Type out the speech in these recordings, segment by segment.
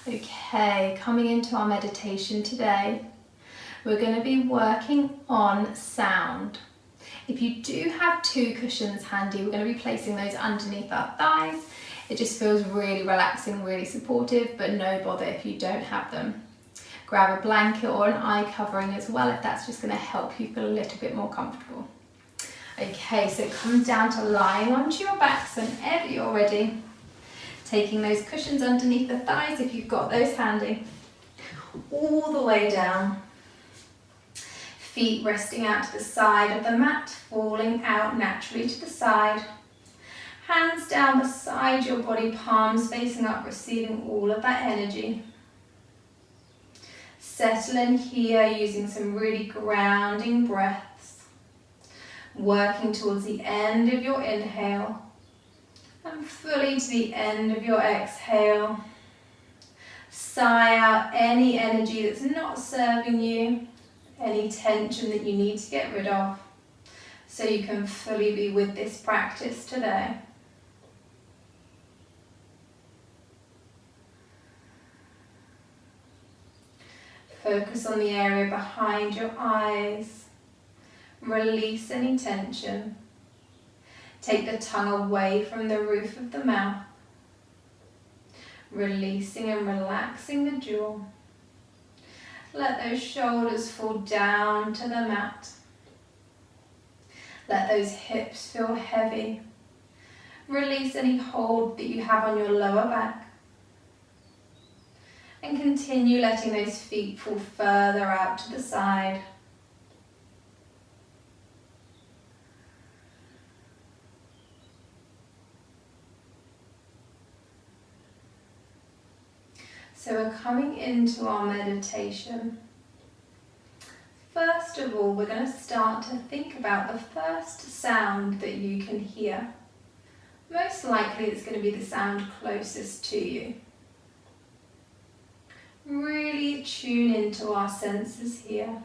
Okay, coming into our meditation today, we're going to be working on sound. If you do have two cushions handy, we're going to be placing those underneath our thighs. It just feels really relaxing, really supportive, but no bother if you don't have them. Grab a blanket or an eye covering as well if that's just going to help you feel a little bit more comfortable. Okay, so it comes down to lying onto your backs whenever you're ready. Taking those cushions underneath the thighs if you've got those handy, all the way down. Feet resting out to the side of the mat, falling out naturally to the side. Hands down beside your body, palms facing up, receiving all of that energy. Settle in here using some really grounding breaths. Working towards the end of your inhale. And fully to the end of your exhale. Sigh out any energy that's not serving you, any tension that you need to get rid of, so you can fully be with this practice today. Focus on the area behind your eyes. Release any tension. Take the tongue away from the roof of the mouth, releasing and relaxing the jaw. Let those shoulders fall down to the mat. Let those hips feel heavy. Release any hold that you have on your lower back. And continue letting those feet fall further out to the side. So we're coming into our meditation. First of all, we're going to start to think about the first sound that you can hear. Most likely it's going to be the sound closest to you. Really tune into our senses here.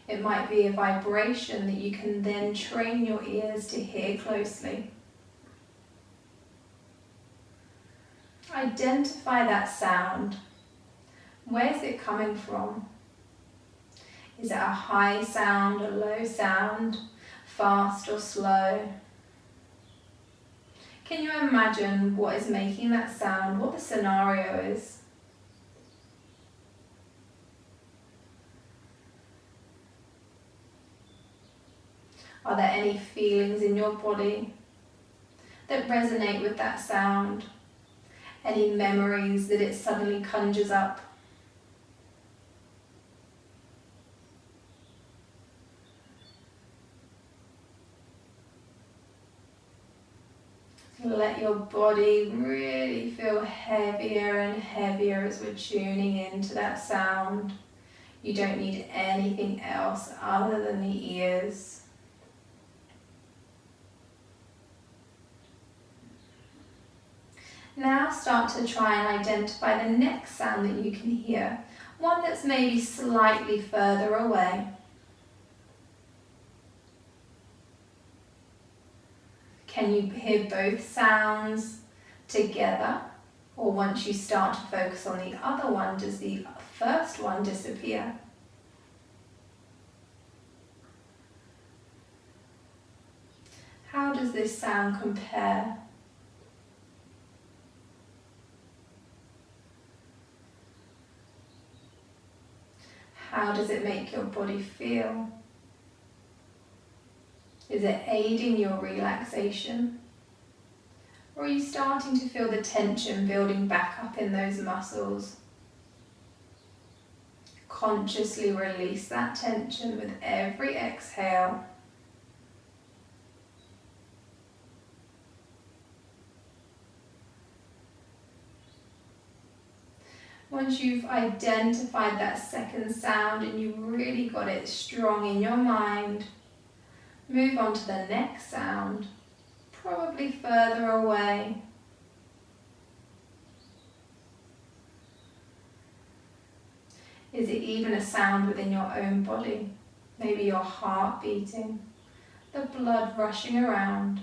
It might be a vibration that you can then train your ears to hear closely. Identify that sound. Where's it coming from? Is it a high sound, a low sound, fast or slow? Can you imagine what is making that sound, what the scenario is? Are there any feelings in your body that resonate with that sound? Any memories that it suddenly conjures up? Let your body really feel heavier and heavier as we're tuning into that sound. You don't need anything else other than the ears. Now start to try and identify the next sound that you can hear, one that's maybe slightly further away. Can you hear both sounds together? Or once you start to focus on the other one, does the first one disappear? How does this sound compare? How does it make your body feel? Is it aiding your relaxation? Or are you starting to feel the tension building back up in those muscles? Consciously release that tension with every exhale. Once you've identified that second sound and you've really got it strong in your mind, move on to the next sound, probably further away. Is it even a sound within your own body? Maybe your heart beating, the blood rushing around.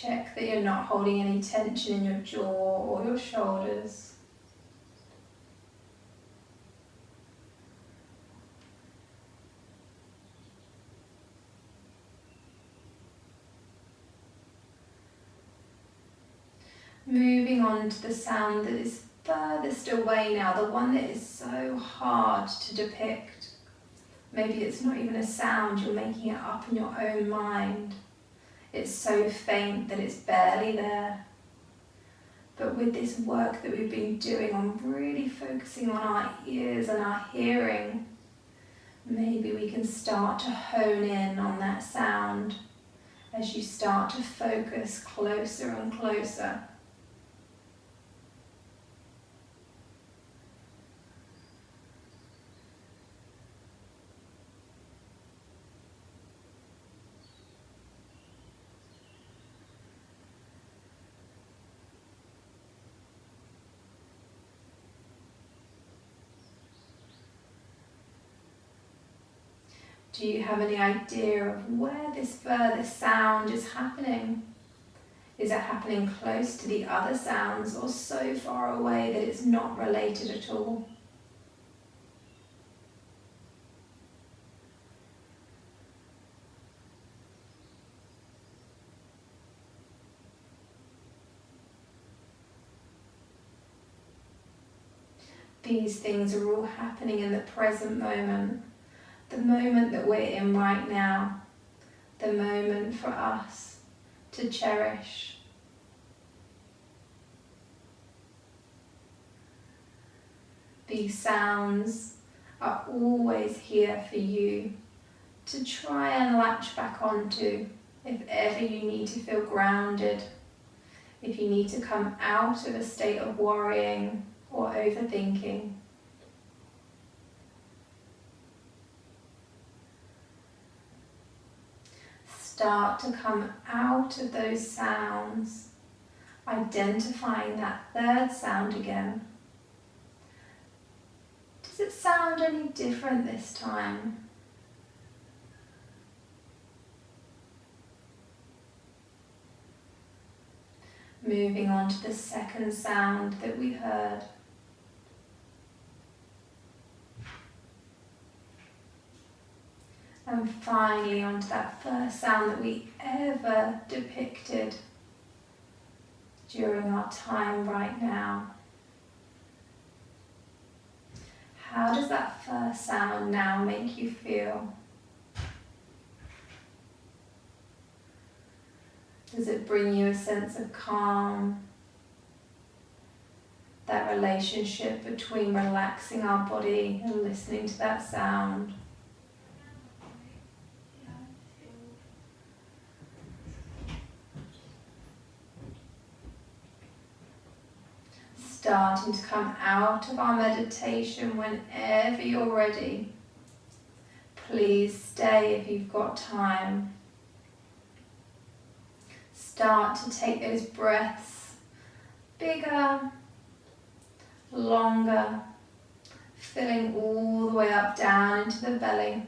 Check that you're not holding any tension in your jaw or your shoulders. Moving on to the sound that is furthest away now, the one that is so hard to depict. Maybe it's not even a sound, you're making it up in your own mind. It's so faint that it's barely there. But with this work that we've been doing on really focusing on our ears and our hearing, maybe we can start to hone in on that sound as you start to focus closer and closer. Do you have any idea of where this furthest sound is happening? Is it happening close to the other sounds or so far away that it's not related at all? These things are all happening in the present moment. The moment that we're in right now, the moment for us to cherish. These sounds are always here for you to try and latch back onto if ever you need to feel grounded, if you need to come out of a state of worrying or overthinking. Start to come out of those sounds, identifying that third sound again. Does it sound any different this time? Moving on to the second sound that we heard. And finally onto that first sound that we ever depicted during our time right now. How does that first sound now make you feel? Does it bring you a sense of calm? That relationship between relaxing our body and listening to that sound. Starting to come out of our meditation whenever you're ready. Please stay if you've got time. Start to take those breaths bigger, longer, filling all the way up down into the belly.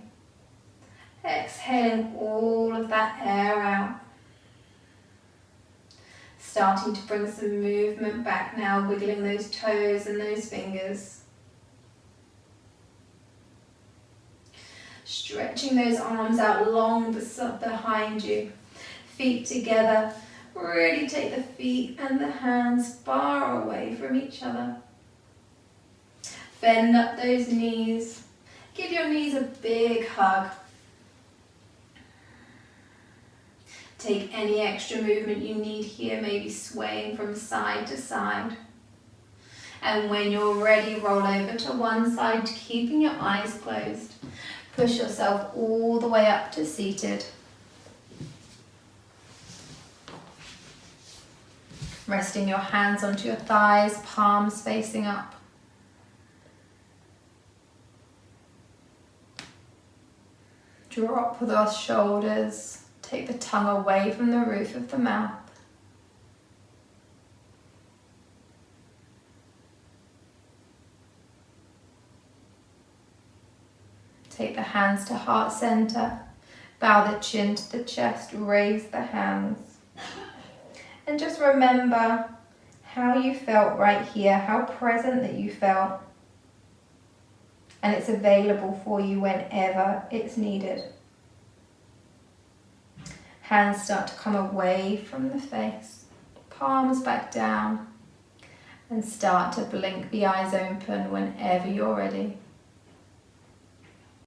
Exhaling all of that air out. Starting to bring some movement back now, wiggling those toes and those fingers. Stretching those arms out long behind you. Feet together. Really take the feet and the hands far away from each other. Bend up those knees. Give your knees a big hug. Take any extra movement you need here, maybe swaying from side to side. And when you're ready, roll over to one side, keeping your eyes closed. Push yourself all the way up to seated. Resting your hands onto your thighs, palms facing up. Drop the shoulders. Take the tongue away from the roof of the mouth. Take the hands to heart center. Bow the chin to the chest. Raise the hands. And just remember how you felt right here, how present that you felt. And it's available for you whenever it's needed. Hands start to come away from the face, palms back down, and start to blink the eyes open whenever you're ready.